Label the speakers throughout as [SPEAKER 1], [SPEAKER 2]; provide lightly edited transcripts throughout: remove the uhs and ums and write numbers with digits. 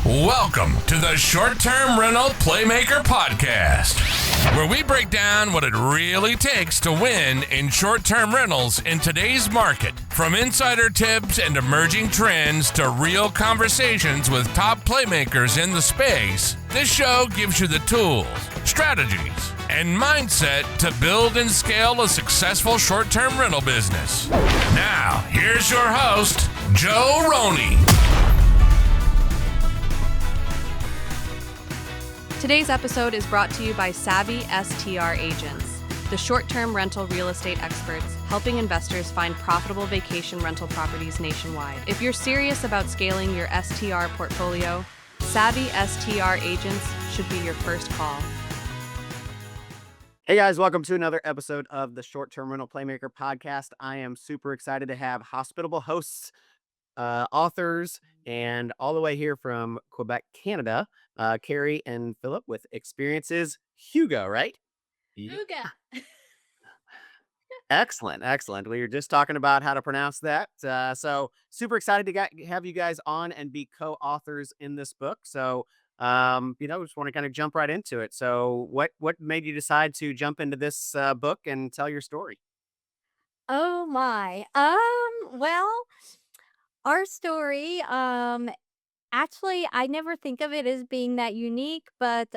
[SPEAKER 1] Welcome to the Short-Term Rental Playmaker Podcast, where we break down what it really takes to win in short-term rentals in today's market. From insider tips and emerging trends to real conversations with top playmakers in the space, this show gives you the tools, strategies, and mindset to build and scale a successful short-term rental business. Now, here's your host, Joe Rohne.
[SPEAKER 2] Today's episode is brought to you by Savvy STR Agents, the short-term rental real estate experts helping investors find profitable vacation rental properties nationwide. If you're serious about scaling your STR portfolio, Savvy STR Agents should be your first call.
[SPEAKER 3] Hey guys, welcome to another episode of the Short-Term Rental Playmaker Podcast. I am super excited to have Hospitable Hosts authors, and all the way here from Quebec, Canada, Kerri and Phillipe with Experiences Hygge, right?
[SPEAKER 4] Hygge.
[SPEAKER 3] Excellent. We were just talking about how to pronounce that. So super excited to have you guys on and be co-authors in this book. So, just want to kind of jump right into it. So what made you decide to jump into this book and tell your story?
[SPEAKER 4] Oh my. Well, our story, actually, I never think of it as being that unique, but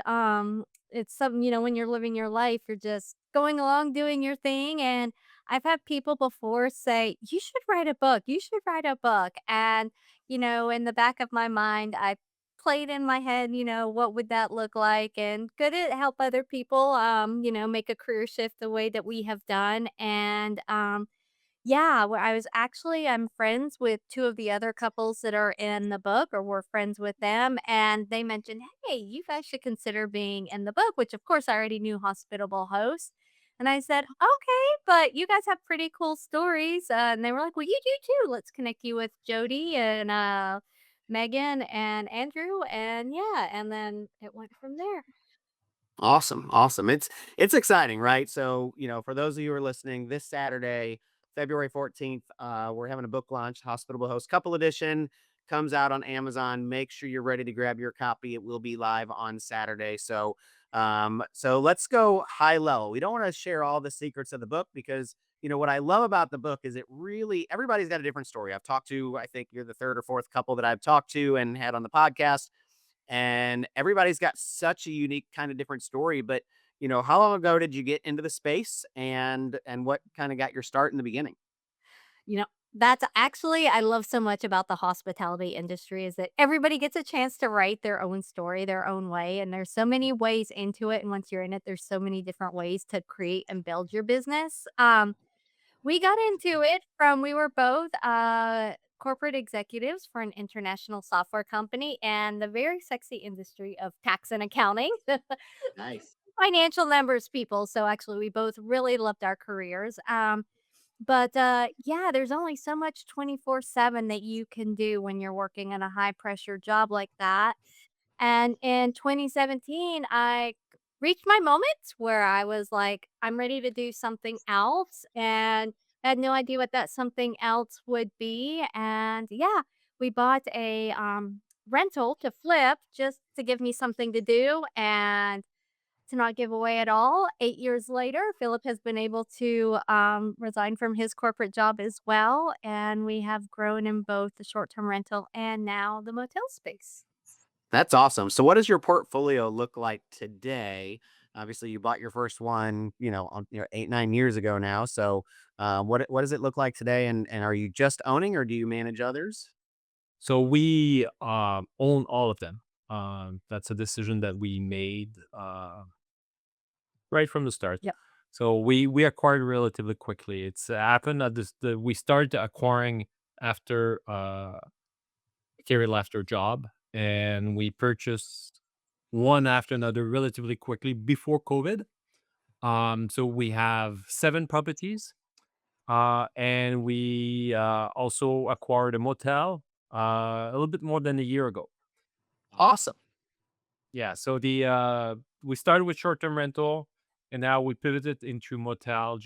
[SPEAKER 4] it's something, when you're living your life, you're just going along doing your thing. And I've had people before say, you should write a book. You should write a book. And, in the back of my mind, I played in my head, what would that look like? And could it help other people, make a career shift the way that we have done? And, yeah, where I'm friends with two of the other couples that are in the book, or we're friends with them, and they mentioned, "Hey, you guys should consider being in the book," which of course I already knew Hospitable Hosts. And I said, "Okay, but you guys have pretty cool stories." And they were like, "Well, you do too. Let's connect you with Jody and Megan and Andrew." And yeah, and then it went from there.
[SPEAKER 3] Awesome. It's exciting, right? So, for those of you who are listening, this Saturday, February 14th, we're having a book launch. Hospitable Host Couple Edition comes out on Amazon. Make sure you're ready to grab your copy. It will be live on Saturday. So let's go high level. We don't want to share all the secrets of the book because, what I love about the book is everybody's got a different story. I think you're the third or fourth couple that I've talked to and had on the podcast, and everybody's got such a unique kind of different story. But how long ago did you get into the space, and what kind of got your start in the beginning?
[SPEAKER 4] That's actually I love so much about the hospitality industry is that everybody gets a chance to write their own story, their own way, and there's so many ways into it. And once you're in it, there's so many different ways to create and build your business. We got into it from we were both corporate executives for an international software company and the very sexy industry of tax and accounting.
[SPEAKER 3] Nice.
[SPEAKER 4] Financial numbers people. So actually we both really loved our careers. But yeah, there's only so much 24/7 that you can do when you're working in a high pressure job like that. And in 2017, I reached my moment where I was like, I'm ready to do something else. And I had no idea what that something else would be. And yeah, we bought a rental to flip just to give me something to do and to not give away at all. 8 years later, Philip has been able to resign from his corporate job as well. And we have grown in both the short term rental and now the motel space.
[SPEAKER 3] That's awesome. So what does your portfolio look like today? Obviously, you bought your first one, 8-9 years ago now. So what does it look like today? And are you just owning, or do you manage others?
[SPEAKER 5] So we own all of them. That's a decision that we made right from the start.
[SPEAKER 4] Yep.
[SPEAKER 5] So we acquired relatively quickly. It's happened at we started acquiring after Kerri left her job, and we purchased one after another relatively quickly before COVID. So we have 7 properties, and we also acquired a motel a little bit more than a year ago.
[SPEAKER 3] Awesome.
[SPEAKER 5] Yeah, so we started with short-term rental, and now we pivoted into motel.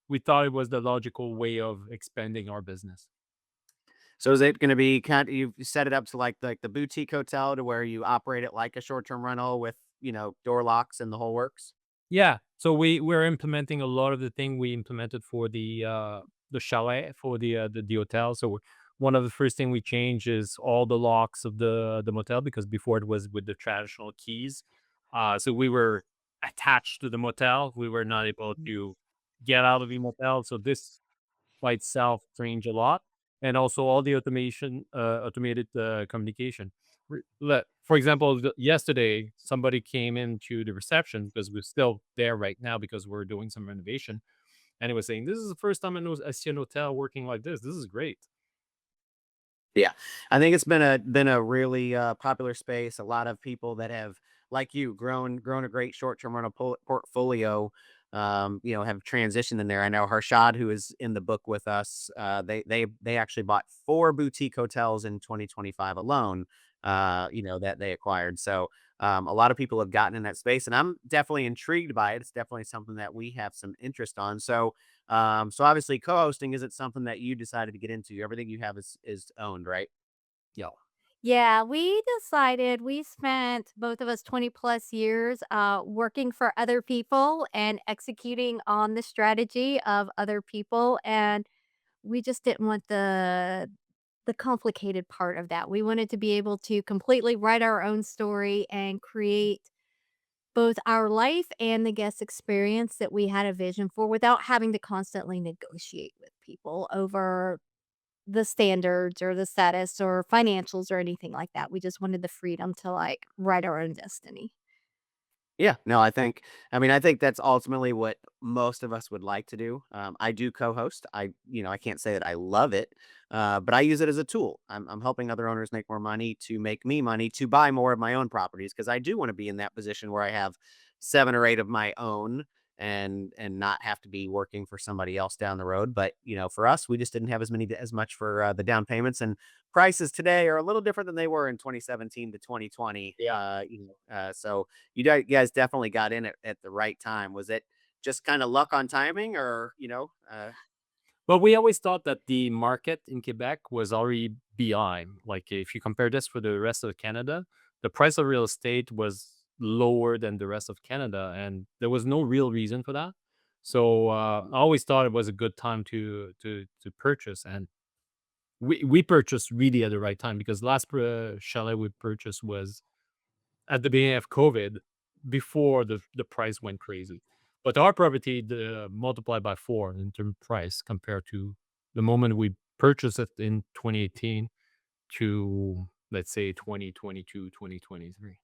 [SPEAKER 5] We thought it was the logical way of expanding our business.
[SPEAKER 3] So is it going to be kind of, you've set it up to like the boutique hotel to where you operate it like a short-term rental with, door locks and the whole works?
[SPEAKER 5] Yeah. So we're implementing a lot of the thing we implemented for the chalet for the hotel. So one of the first thing we changed is all the locks of the motel, because before it was with the traditional keys. So we were attached to the motel. We were not able to get out of the motel. So this by itself changed a lot, and also all the automated communication. For example, yesterday somebody came into the reception because we're still there right now because we're doing some renovation, and it was saying, "This is the first time I see an hotel working like this. This is great."
[SPEAKER 3] Yeah, I think it's been a really popular space. A lot of people that have, like you, grown a great short-term rental portfolio, have transitioned in there. I know Harshad, who is in the book with us, they actually bought 4 boutique hotels in 2025 alone. That they acquired. So a lot of people have gotten in that space, and I'm definitely intrigued by it. It's definitely something that we have some interest on. So obviously co-hosting isn't something that you decided to get into. Everything you have is owned, right?
[SPEAKER 5] Yeah.
[SPEAKER 4] Yeah, we spent both of us 20 plus years working for other people and executing on the strategy of other people. And we just didn't want the complicated part of that. We wanted to be able to completely write our own story and create both our life and the guest experience that we had a vision for without having to constantly negotiate with people over the standards or the status or financials or anything like that. We just wanted the freedom to, like, write our own destiny.
[SPEAKER 3] Yeah, no, I think that's ultimately what most of us would like to do. I do co-host. I can't say that I love it, but I use it as a tool. I'm helping other owners make more money to make me money to buy more of my own properties because I do want to be in that position where I have 7 or 8 of my own and not have to be working for somebody else down the road. But for us, we just didn't have as much for the down payments, and prices today are a little different than they were in 2017 to 2020.
[SPEAKER 5] Yeah.
[SPEAKER 3] So guys definitely got in at the right time. Was it just kind of luck on timing, or
[SPEAKER 5] But we always thought that the market in Quebec was already behind. Like if you compare this for the rest of Canada, the price of real estate was lower than the rest of Canada, and there was no real reason for that. So I always thought it was a good time to purchase, and we purchased really at the right time, because last chalet we purchased was at the beginning of COVID, before the price went crazy. But our property multiplied by 4 in terms of price compared to the moment we purchased it in 2018 to, let's say, 2022, 2023.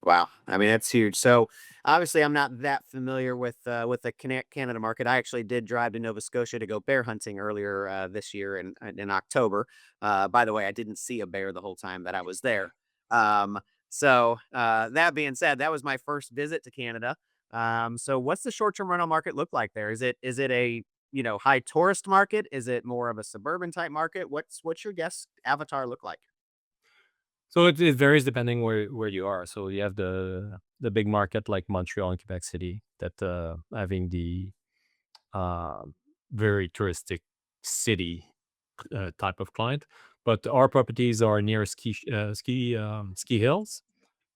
[SPEAKER 3] wow, I mean that's huge. So obviously, I'm not that familiar with the Canada market. I actually did drive to Nova Scotia to go bear hunting earlier this year in October. By the way, I didn't see a bear the whole time that I was there. So that being said, that was my first visit to Canada. So what's the short term rental market look like there? Is it a high tourist market? Is it more of a suburban type market? What's your guest avatar look like?
[SPEAKER 5] So it varies depending where you are. So you have the big market like Montreal and Quebec City that having the uh, very touristic city type of client. But our properties are near ski hills.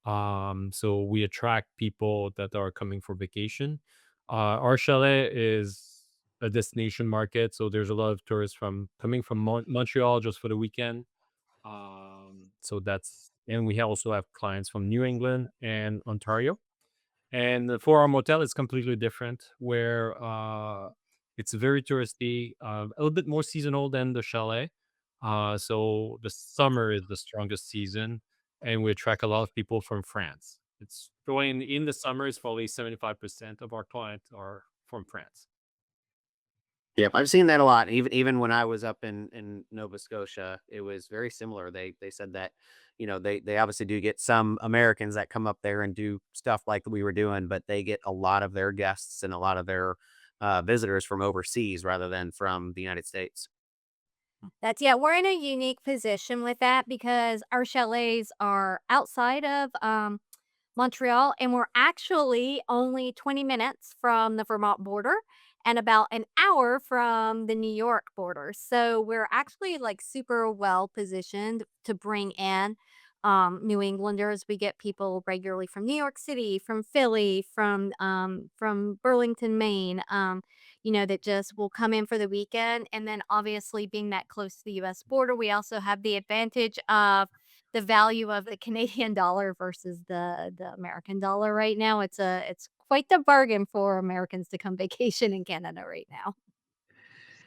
[SPEAKER 5] So we attract people that are coming for vacation. Our chalet is a destination market, so there's a lot of tourists from coming from Montreal just for the weekend. So that's, and we also have clients from New England and Ontario. And for our motel, it's completely different, where it's very touristy, a little bit more seasonal than the chalet. So the summer is the strongest season, and we attract a lot of people from France. It's going in the summer is probably 75% of our clients are from France.
[SPEAKER 3] Yep, I've seen that a lot. Even when I was up in Nova Scotia, it was very similar. They said that, they obviously do get some Americans that come up there and do stuff like we were doing, but they get a lot of their guests and a lot of their visitors from overseas rather than from the United States.
[SPEAKER 4] Yeah, we're in a unique position with that because our chalets are outside of Montreal, and we're actually only 20 minutes from the Vermont border. and about an hour from the New York border. So we're actually like super well positioned to bring in New Englanders. We get people regularly from New York City, from Philly, from Burlington, Maine. That just will come in for the weekend. And then obviously being that close to the US border, we also have the advantage of the value of the Canadian dollar versus the American dollar right now. It's quite the bargain for Americans to come vacation in Canada right now.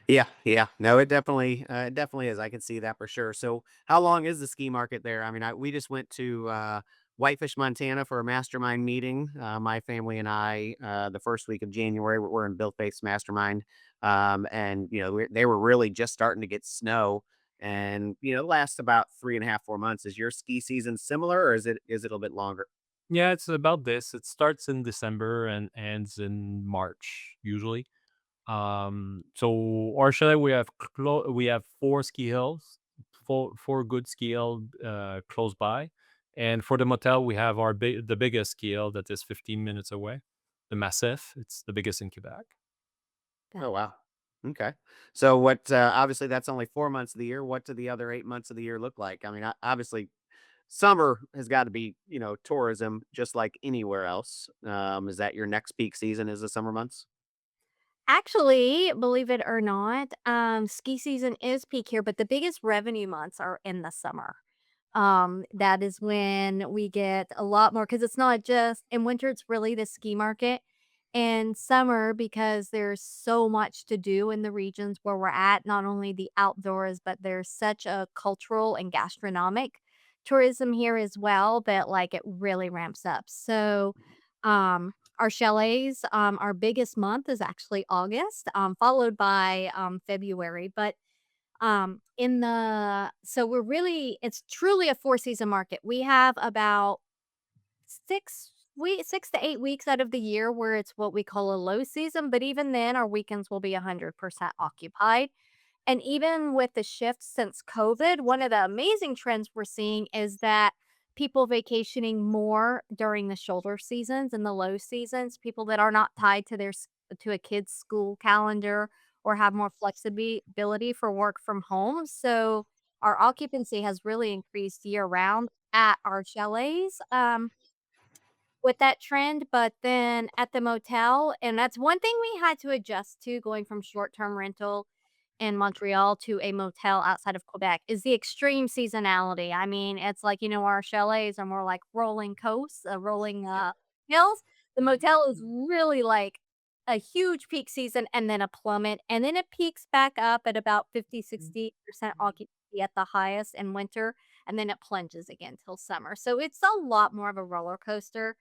[SPEAKER 3] Yeah, yeah. No, it definitely is. I can see that for sure. So, how long is the ski market there? I mean, we just went to Whitefish, Montana for a mastermind meeting. My family and I, the first week of January, we're in Bill Faith's mastermind, and they were really just starting to get snow, and it lasts about 3.5, 4 months. Is your ski season similar, or is it a little bit longer?
[SPEAKER 5] Yeah, it's about this. It starts in December and ends in March usually. So our chalet, we have four ski hills, four good ski hill close by, and for the motel we have the biggest ski hill that is 15 minutes away, the Massif. It's the biggest in Quebec.
[SPEAKER 3] Oh, wow. Okay. So what, obviously that's only 4 months of the year. What do the other 8 months of the year look like? I mean, obviously summer has got to be, tourism just like anywhere else. Is that your next peak season is the summer months?
[SPEAKER 4] Actually, believe it or not, ski season is peak here, but the biggest revenue months are in the summer. That is when we get a lot more because it's not just in winter, it's really the ski market. In summer, because there's so much to do in the regions where we're at, not only the outdoors, but there's such a cultural and gastronomic tourism here as well that like it really ramps up. So, our chalets, our biggest month is actually August, followed by February. But in the so we're really it's truly a four-season market. We have about 6 to 8 weeks out of the year where it's what we call a low season, but even then our weekends will be 100% occupied. And even with the shift since COVID, one of the amazing trends we're seeing is that people vacationing more during the shoulder seasons and the low seasons, people that are not tied to to a kid's school calendar or have more flexibility for work from home. So our occupancy has really increased year round at our chalets. With that trend, but then at the motel, and that's one thing we had to adjust to going from short-term rental in Montreal to a motel outside of Quebec is the extreme seasonality. I mean, it's like, our chalets are more like rolling coasts, rolling hills. The motel is really like a huge peak season and then a plummet, and then it peaks back up at about 50-60% occupancy at the highest in winter, and then it plunges again till summer. So it's a lot more of a roller coaster.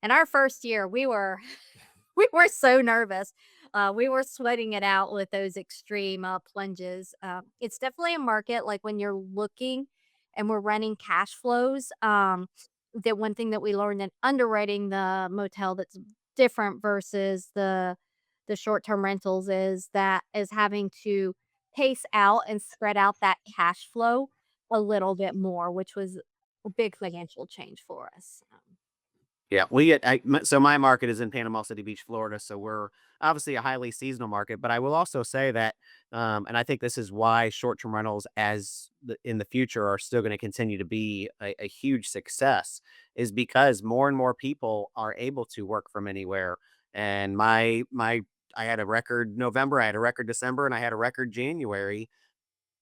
[SPEAKER 4] In our first year, we were we were so nervous. We were sweating it out with those extreme plunges. It's definitely a market like when you're looking and we're running cash flows. The one thing that we learned in underwriting the motel that's different versus the short-term rentals is having to pace out and spread out that cash flow a little bit more, which was a big financial change for us.
[SPEAKER 3] Yeah, so my market is in Panama City Beach, Florida. So we're obviously a highly seasonal market, but I will also say that, and I think this is why short-term rentals, in the future, are still going to continue to be a huge success, is because more and more people are able to work from anywhere. And I had a record November, I had a record December, and I had a record January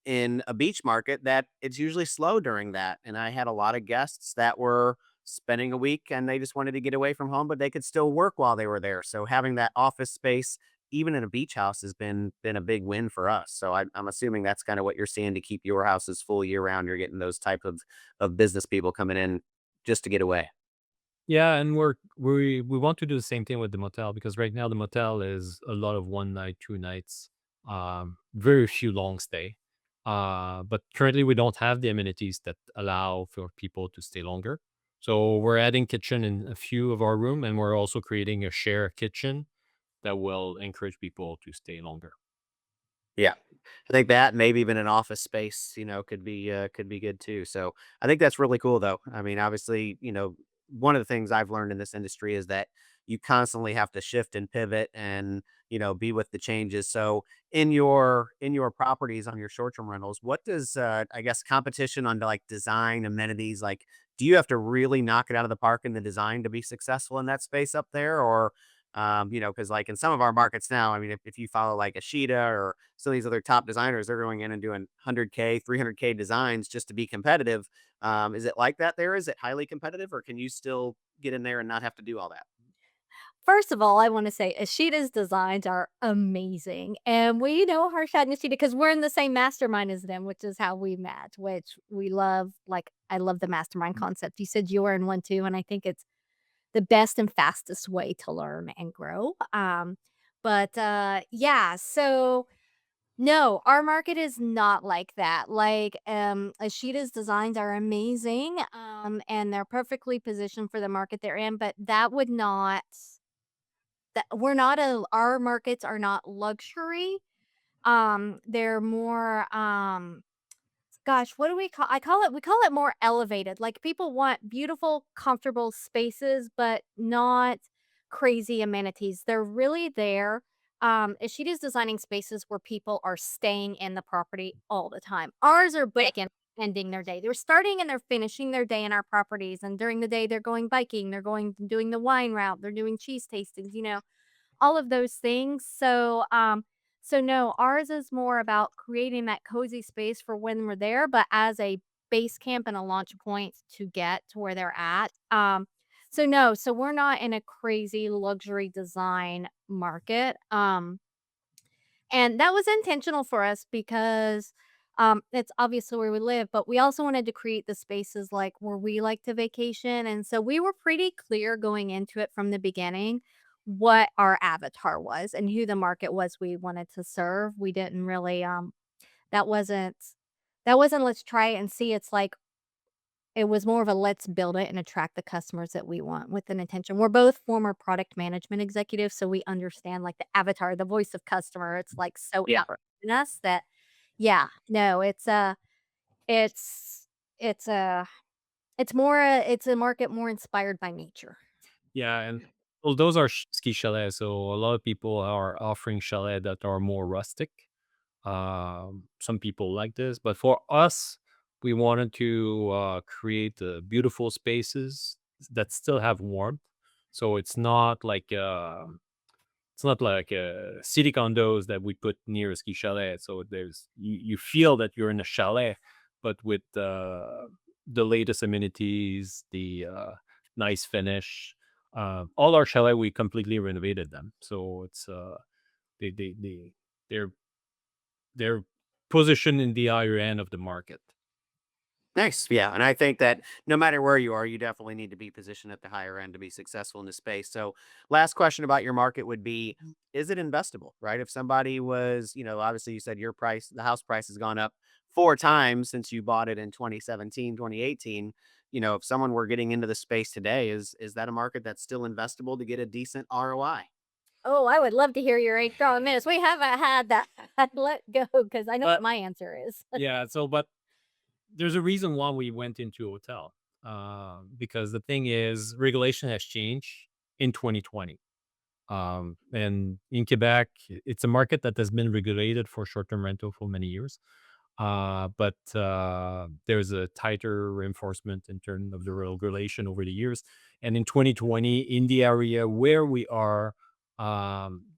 [SPEAKER 3] in a beach market that it's usually slow during that. And I had a lot of guests that were spending a week and they just wanted to get away from home, but they could still work while they were there. So having that office space, even in a beach house, has been a big win for us. So I'm assuming that's kind of what you're seeing to keep your houses full year round. You're getting those type of business people coming in just to get away.
[SPEAKER 5] Yeah, and we want to do the same thing with the motel because right now the motel is a lot of one night, 2 nights, very few long stay. But currently we don't have the amenities that allow for people to stay longer. So we're adding kitchen in a few of our room, and we're also creating a share kitchen that will encourage people to stay longer.
[SPEAKER 3] Yeah. I think that maybe even an office space, could be good too. So I think that's really cool though. I mean, obviously, one of the things I've learned in this industry is that you constantly have to shift and pivot and, be with the changes. So in your properties on your short-term rentals, what does I guess competition on like design amenities, like do you have to really knock it out of the park in the design to be successful in that space up there? Or because like in some of our markets now, I mean, if you follow like Ashita or some of these other top designers, they're going in and doing 100K, 300K designs just to be competitive. Is it like that there? Is it highly competitive, or can you still get in there and not have to do all that?
[SPEAKER 4] First of all, I wanna say Ashita's designs are amazing, and we know Harshad and Ashita because we're in the same mastermind as them, which is how we met, which we love. Like, I love the mastermind concept. You said you were in one too, and I think it's the best and fastest way to learn and grow. Yeah, so no, our market is not like that. Like, Ashita's designs are amazing, and they're perfectly positioned for the market they're in, but that would not that we're not a our markets are not luxury. They're more, gosh, what do we call it more elevated. Like, people want beautiful, comfortable spaces, but not crazy amenities. They're really there. Ishida's designing spaces where people are staying in the property all the time. Ours are big and ending their day. They're starting and they're finishing their day in our properties, and during the day, they're going biking, they're going doing the wine route, they're doing cheese tastings, all of those things. So no, ours is more about creating that cozy space for when we're there, but as a base camp and a launch point to get to where they're at. So no, so we're not in a crazy luxury design market. And that was intentional for us because it's obviously where we live, but we also wanted to create the spaces like where we like to vacation. And so we were pretty clear going into it from the beginning what our avatar was and who the market was we wanted to serve. We didn't really that wasn't that wasn't let's try it and see. It's like it was more of a let's build it and attract the customers that we want with an intention. We're both former product management executives, so we understand like the avatar, the voice of customer. It's like so
[SPEAKER 3] Yeah.
[SPEAKER 4] out in us that yeah, no, it's it's a it's a market more inspired by nature.
[SPEAKER 5] Yeah, and well, those are ski chalets. So a lot of people are offering chalets that are more rustic. Some people like this, but for us, we wanted to create beautiful spaces that still have warmth. So it's not like city condos that we put near a ski chalet. So you feel that you're in a chalet, but with the latest amenities, the nice finish. All our chalet, we completely renovated them. So it's they they're they're positioned in the higher end of the market.
[SPEAKER 3] Nice. Yeah. And I think that no matter where you are, you definitely need to be positioned at the higher end to be successful in this space. So, last question about your market would be, is it investable, right? If somebody was, obviously you said your price, the house price has gone up 4 times since you bought it in 2017, 2018. If someone were getting into the space today, is that a market that's still investable to get a decent ROI?
[SPEAKER 4] Oh, I would love to hear your 8 minutes. We haven't had that. Let go because I know what
[SPEAKER 5] But
[SPEAKER 4] my answer is.
[SPEAKER 5] yeah, but there's a reason why we went into a hotel. Because the thing is, regulation has changed in 2020. And in Quebec, it's a market that has been regulated for short-term rental for many years. But there's a tighter reinforcement in terms of the regulation over the years. And in 2020, in the area where we are,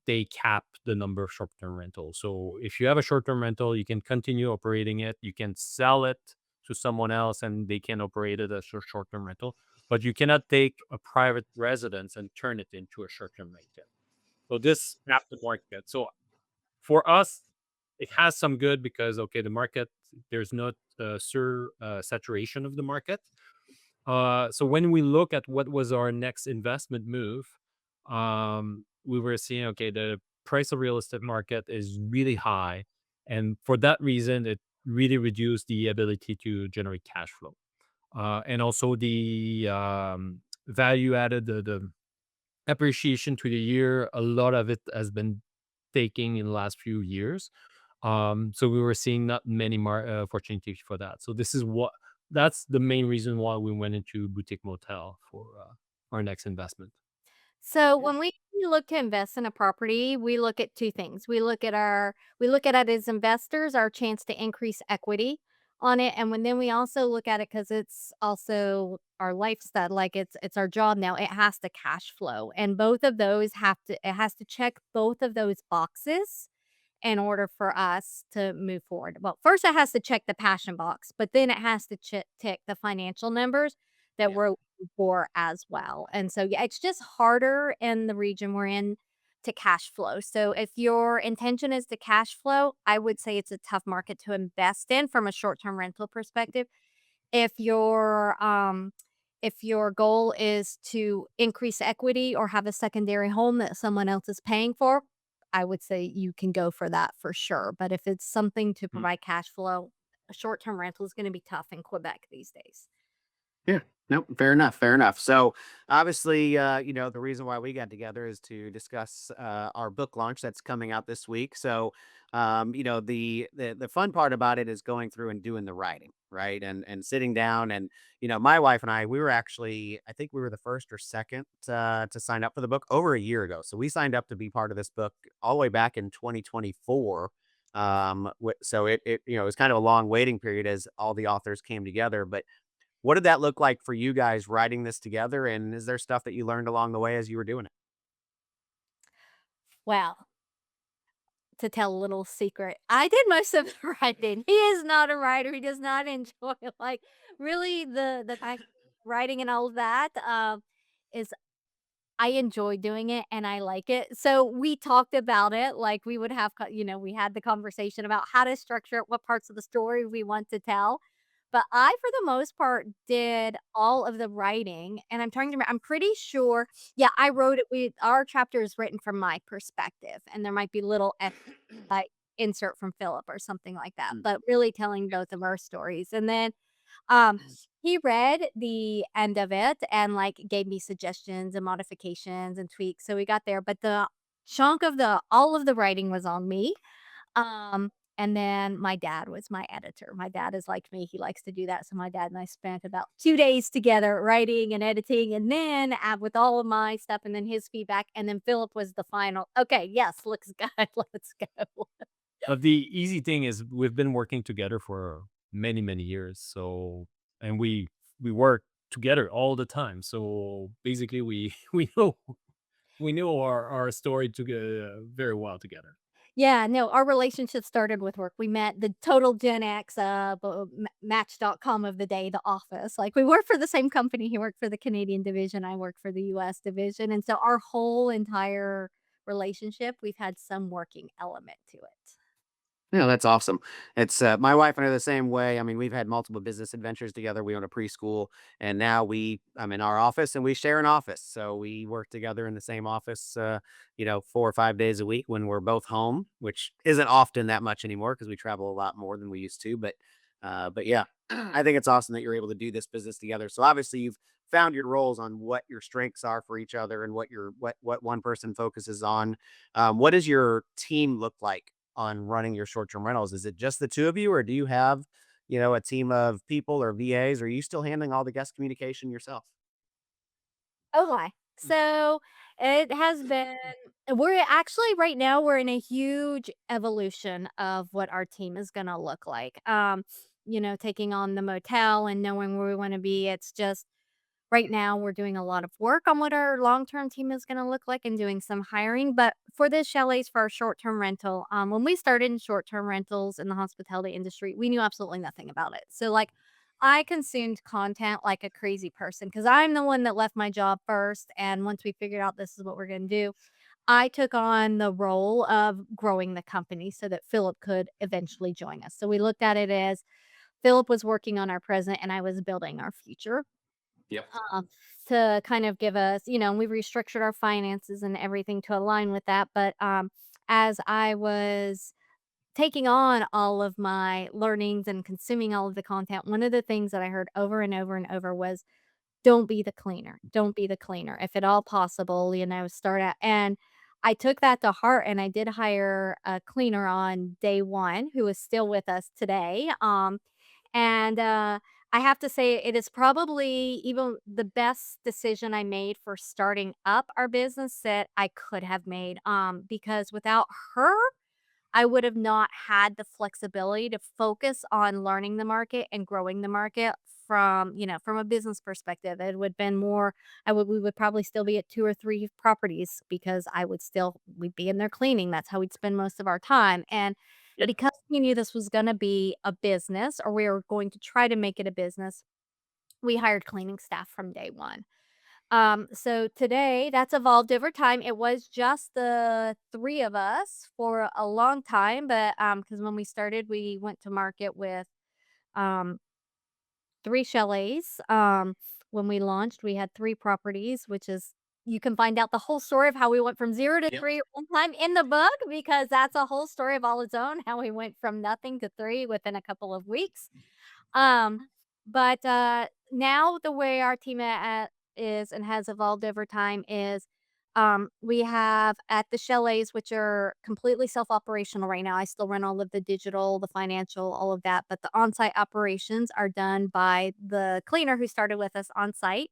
[SPEAKER 5] they cap the number of short-term rentals. So if you have a short-term rental, you can continue operating it. You can sell it to someone else, and they can operate it as a short-term rental. But you cannot take a private residence and turn it into a short-term rental. So this capped the market. So for us, it has some good because okay, the market there's not saturation of the market. So when we look at what was our next investment move, we were seeing okay, the price of real estate market is really high, and for that reason, it really reduced the ability to generate cash flow, and also the value added, the appreciation to the year. A lot of it has been taking in the last few years. So we were seeing not many opportunities for that. So that's the main reason why we went into boutique motel for our next investment.
[SPEAKER 4] So when we we look to invest in a property, we look at two things. We look at it as investors, our chance to increase equity on it, and then we also look at it because it's also our lifestyle. Like it's our job now. It has to cash flow, and both of those have to. It has to check both of those boxes in order for us to move forward. Well, first it has to check the passion box, but then it has to tick the financial numbers that
[SPEAKER 3] Yeah.
[SPEAKER 4] we're looking for as well. And so, yeah, it's just harder in the region we're in to cash flow. So, if your intention is to cash flow, I would say it's a tough market to invest in from a short term rental perspective. If your goal is to increase equity or have a secondary home that someone else is paying for, I would say you can go for that for sure. But if it's something to
[SPEAKER 3] Mm.
[SPEAKER 4] provide cash flow, a short-term rental is going to be tough in Quebec these days.
[SPEAKER 3] Yeah. Nope. Fair enough. Fair enough. So obviously, the reason why we got together is to discuss our book launch that's coming out this week. So, the fun part about it is going through and doing the writing, right? And sitting down and my wife and I, we were actually, I think we were the first or second to sign up for the book over a year ago. So we signed up to be part of this book all the way back in 2024. So it was kind of a long waiting period as all the authors came together, but what did that look like for you guys writing this together? And is there stuff that you learned along the way as you were doing it?
[SPEAKER 4] Well, to tell a little secret, I did most of the writing. He is not a writer. He does not enjoy like really the fact writing and all of that. Is I enjoy doing it and I like it. So we talked about it, like we would have, we had the conversation about how to structure it, what parts of the story we want to tell. But I, for the most part, did all of the writing. And I'm trying to remember, I'm pretty sure, yeah, I wrote it. Our chapter is written from my perspective, and there might be little like insert from Philip or something like that,
[SPEAKER 3] Mm.
[SPEAKER 4] but really telling both of our stories. And then um, he read the end of it and, like, gave me suggestions and modifications and tweaks, so we got there, but the chunk of the all of the writing was on me, um, and then my dad was my editor. My dad is like me, he likes to do that, so my dad and I spent about 2 days together writing and editing, and then with all of my stuff and then his feedback, and then Philip was the final, "Okay, yes, looks good, let's go."
[SPEAKER 5] The easy thing is we've been working together for many, many years. So, and we work together all the time. So basically, we know our story very well together.
[SPEAKER 4] Yeah, no, our relationship started with work. We met the total Gen X, Match.com of the day, The Office. Like, we work for the same company. He worked for the Canadian division, I work for the US division, and so our whole entire relationship, we've had some working element to it.
[SPEAKER 3] Yeah, that's awesome. It's my wife and I are the same way. I mean, we've had multiple business adventures together. We own a preschool, and now I'm in our office, and we share an office. So we work together in the same office, 4 or 5 days a week when we're both home, which isn't often that much anymore because we travel a lot more than we used to. But yeah, I think it's awesome that you're able to do this business together. So obviously, you've found your roles on what your strengths are for each other and what one person focuses on. What does your team look like on running your short-term rentals? Is it just the two of you, or do you have, a team of people or VAs? Or are you still handling all the guest communication yourself?
[SPEAKER 4] Oh my. So, it has been we're actually right now, we're in a huge evolution of what our team is gonna look like. Taking on the motel and knowing where we wanna be, it's just right now, we're doing a lot of work on what our long-term team is gonna look like and doing some hiring, but for this chalets for our short-term rental, when we started in short-term rentals in the hospitality industry, we knew absolutely nothing about it. So, like, I consumed content like a crazy person because 'cause I'm the one that left my job first, and once we figured out this is what we're gonna do, I took on the role of growing the company so that Philip could eventually join us. So we looked at it as Philip was working on our present and I was building our future
[SPEAKER 3] Yep.
[SPEAKER 4] um, to kind of give us, we restructured our finances and everything to align with that. But as I was taking on all of my learnings and consuming all of the content, one of the things that I heard over and over and over was don't be the cleaner. Don't be the cleaner. If at all possible, start out. And I took that to heart and I did hire a cleaner on day one who is still with us today. And I have to say it is probably even the best decision I made for starting up our business that I could have made, because without her, I would have not had the flexibility to focus on learning the market and growing the market from a business perspective. It would been more we would probably still be at 2 or 3 properties because we'd be in there cleaning. That's how we'd spend most of our time. And
[SPEAKER 3] Yep.
[SPEAKER 4] because we knew this was gonna be a business, or we were going to try to make it a business, we hired cleaning staff from day one. So today that's evolved over time. It was just the 3 of us for a long time, but, because when we started, we went to market with, um, 3 chalets. When we launched, we had 3 properties, which is you can find out the whole story of how we went from 0 to
[SPEAKER 3] Yep.
[SPEAKER 4] 3 at one time in the book, because that's a whole story of all its own, how we went from nothing to 3 within a couple of weeks. But now the way our team is and has evolved over time is, we have at the chalets, which are completely self-operational right now. I still run all of the digital, the financial, all of that, but the on-site operations are done by the cleaner who started with us on site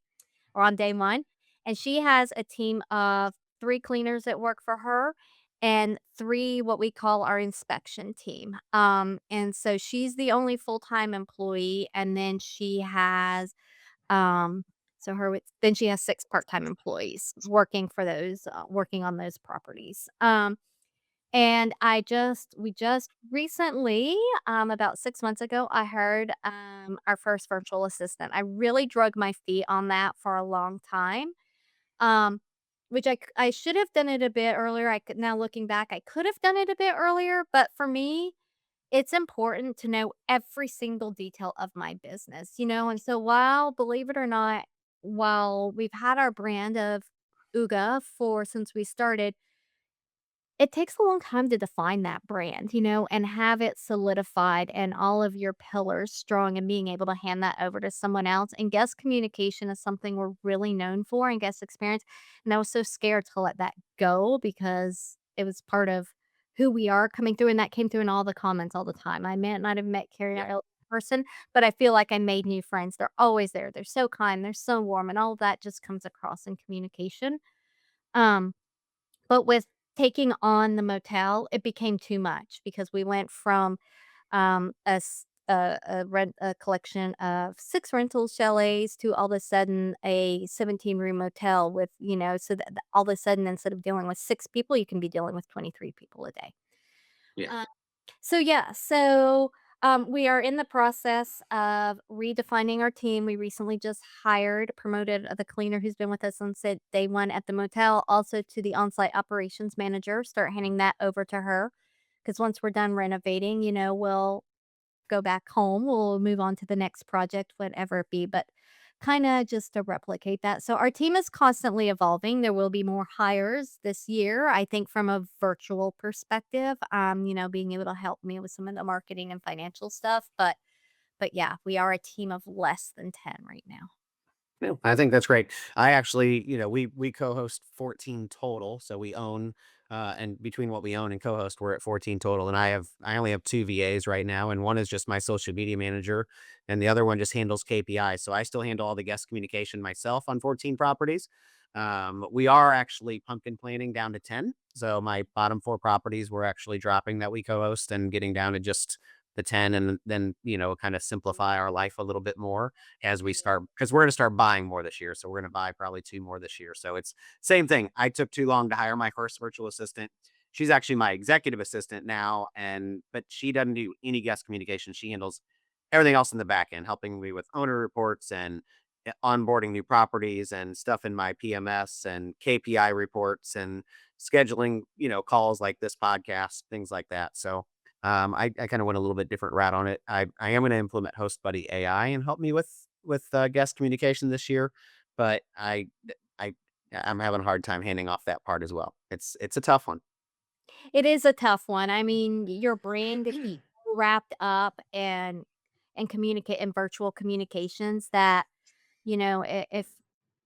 [SPEAKER 4] or on day one, and she has a team of 3 cleaners that work for her and 3 what we call our inspection team. And so she's the only full-time employee, and then she has, um so her with then she has 6 part-time employees working on those properties. And we just recently, about 6 months ago, I hired, our first virtual assistant. I really drug my feet on that for a long time, um, which I should have done it a bit earlier. Now looking back, I could have done it a bit earlier, but for me, it's important to know every single detail of my business, and so believe it or not, while we've had our brand of Hygge for since we started, it takes a long time to define that brand, and have it solidified and all of your pillars strong and being able to hand that over to someone else. And guest communication is something we're really known for and guest experience. And I was so scared to let that go because it was part of who we are coming through. And that came through in all the comments all the time. I may not have met Kerri
[SPEAKER 3] Yeah.
[SPEAKER 4] in person, but I feel like I made new friends. They're always there. They're so kind. They're so warm. And all of that just comes across in communication. Um, but with taking on the motel, it became too much because we went from, a collection of 6 rental chalets to all of a sudden a 17-room motel with, so that all of a sudden, instead of dealing with 6 people, you can be dealing with 23 people a day.
[SPEAKER 3] Yeah.
[SPEAKER 4] Uh, so yeah, we are in the process of redefining our team. We recently just promoted the cleaner who's been with us since day one at the motel, also to the on-site operations manager. Start handing that over to her because once we're done renovating, we'll go back home. We'll move on to the next project, whatever it be, but kinda just to replicate that. So our team is constantly evolving. There will be more hires this year, I think from a virtual perspective, being able to help me with some of the marketing and financial stuff, but yeah, we are a team of less than 10 right now.
[SPEAKER 3] No, I think that's great. I actually, we co-host 14 total, so we own and between what we own and co-host, we're at 14 total. And I only have 2 VAs right now, and one is just my social media manager, and the other one just handles KPIs. So I still handle all the guest communication myself on 14 properties. We are actually pumpkin planning down to 10. So my bottom 4 properties we're actually dropping that we co-host and getting down to just the 10, and then, kind of simplify our life a little bit more as we start, because we're going to start buying more this year. So we're going to buy probably 2 more this year. So it's same thing. I took too long to hire my first virtual assistant. She's actually my executive assistant now, but she doesn't do any guest communication. She handles everything else in the back end, helping me with owner reports and onboarding new properties and stuff in my PMS and KPI reports and scheduling, calls like this podcast, things like that. So I kind of went a little bit different route on it. I am going to implement Host Buddy AI and help me with guest communication this year, but I I'm having a hard time handing off that part as well. It's a tough one.
[SPEAKER 4] It is a tough one. I mean, your brain to keep wrapped up and communicate in virtual communications that, if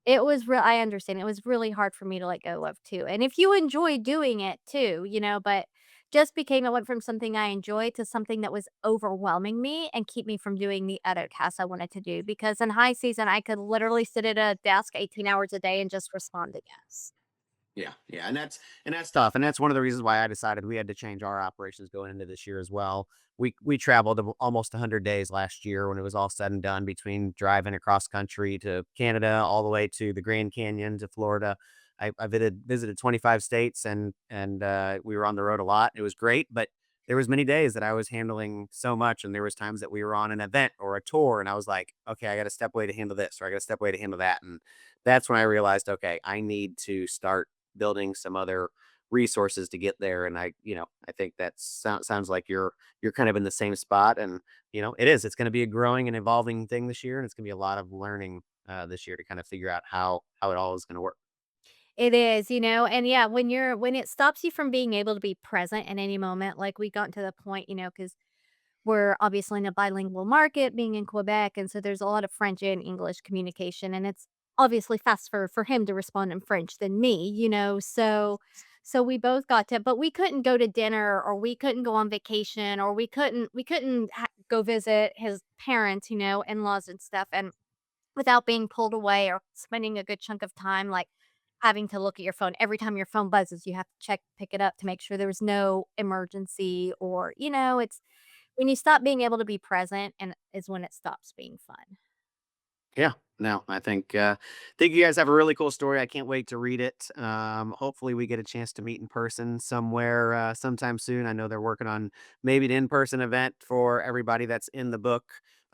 [SPEAKER 4] it was real I understand it was really hard for me to let go of too. And if you enjoy doing it too, but it went from something I enjoyed to something that was overwhelming me and keep me from doing the other tasks I wanted to do. Because in high season, I could literally sit at a desk 18 hours a day and just respond to guests.
[SPEAKER 3] Yeah, and that's tough, and that's one of the reasons why I decided we had to change our operations going into this year as well. We traveled almost 100 days last year when it was all said and done, between driving across country to Canada, all the way to the Grand Canyon to Florida. I visited 25 states, and we were on the road a lot. It was great, but there was many days that I was handling so much, and there was times that we were on an event or a tour, and I was like, okay, I got to step away to handle this, or I got to step away to handle that, and that's when I realized, okay, I need to start building some other resources to get there. And I think that sounds like you're kind of in the same spot. And it's going to be a growing and evolving thing this year, and it's going to be a lot of learning this year to kind of figure out how it all is going to work.
[SPEAKER 4] It is, and yeah, when it stops you from being able to be present at any moment, like we got to the point, because we're obviously in a bilingual market, being in Quebec, and so there's a lot of French and English communication, and it's obviously faster for him to respond in French than me, so we both got to, but we couldn't go to dinner, or we couldn't go on vacation, or we couldn't go visit his parents, in-laws and stuff, and without being pulled away or spending a good chunk of time, like having to look at your phone every time your phone buzzes. You have to pick it up to make sure there was no emergency, or it's when you stop being able to be present, and is when it stops being fun.
[SPEAKER 3] Yeah. No, I think you guys have a really cool story. I can't wait to read it. Hopefully we get a chance to meet in person somewhere sometime soon. I know they're working on maybe an in-person event for everybody that's in the book.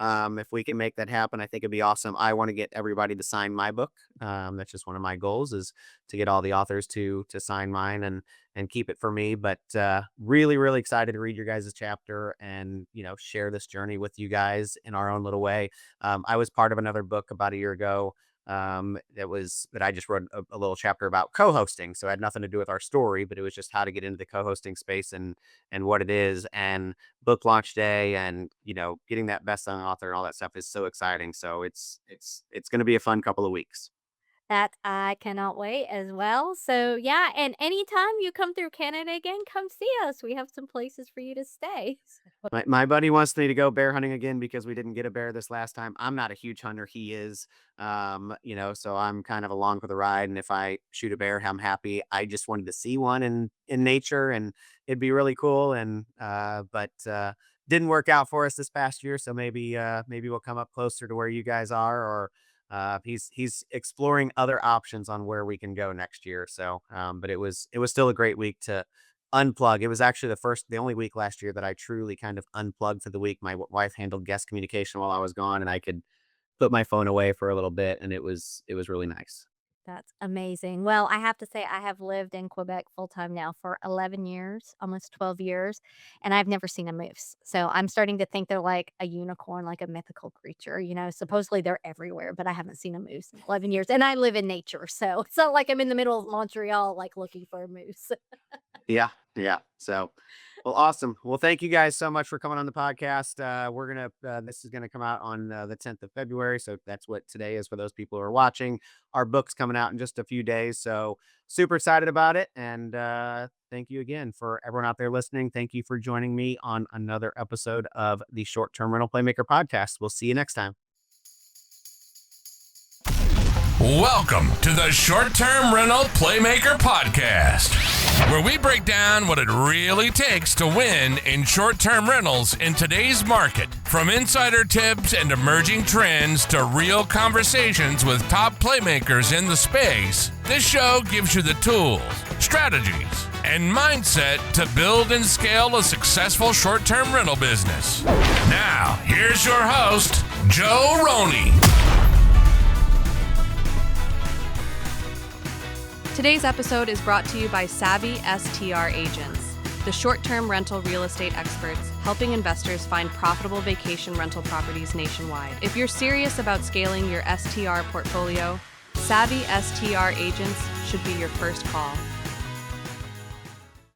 [SPEAKER 3] If we can make that happen, I think it'd be awesome. I want to get everybody to sign my book. That's just one of my goals, is to get all the authors to sign mine and keep it for me. But really, really excited to read your guys' chapter and share this journey with you guys in our own little way. I was part of another book about a year ago that I just wrote a little chapter about co-hosting. So it had nothing to do with our story, but it was just how to get into the co-hosting space and what it is, and book launch day, and getting that best-selling author and all that stuff is so exciting. So it's going to be a fun couple of weeks.
[SPEAKER 4] That I cannot wait as well. So yeah, and anytime you come through Canada again, come see us. We have some places for you to stay.
[SPEAKER 3] My buddy wants me to go bear hunting again because we didn't get a bear this last time. I'm not a huge hunter. He is, so I'm kind of along for the ride. And if I shoot a bear, I'm happy. I just wanted to see one in nature, and it'd be really cool. And but didn't work out for us this past year. So maybe we'll come up closer to where you guys are, or he's exploring other options on where we can go next year. So, but it was still a great week to unplug. It was actually the only week last year that I truly kind of unplugged for the week. My wife handled guest communication while I was gone, and I could put my phone away for a little bit, and it was really nice.
[SPEAKER 4] That's amazing. Well, I have to say, I have lived in Quebec full time now for 11 years, almost 12 years, and I've never seen a moose. So I'm starting to think they're like a unicorn, like a mythical creature. Supposedly they're everywhere, but I haven't seen a moose in 11 years. And I live in nature. So it's not like I'm in the middle of Montreal, like looking for a moose.
[SPEAKER 3] Yeah. So, well, awesome. Well, thank you guys so much for coming on the podcast. This is gonna come out on the 10th of February, so that's what today is for those people who are watching. Our book's coming out in just a few days, so super excited about it. And thank you again for everyone out there listening. Thank you for joining me on another episode of the Short-Term Rental Playmaker Podcast. We'll see you next time.
[SPEAKER 1] Welcome to the Short-Term Rental Playmaker Podcast, where we break down what it really takes to win in short-term rentals in today's market. From insider tips and emerging trends to real conversations with top playmakers in the space, this show gives you the tools, strategies, and mindset to build and scale a successful short-term rental business. Now, here's your host, Joe Rohne.
[SPEAKER 2] Today's episode is brought to you by Savvy STR Agents, the short-term rental real estate experts helping investors find profitable vacation rental properties nationwide. If you're serious about scaling your STR portfolio, Savvy STR Agents should be your first call.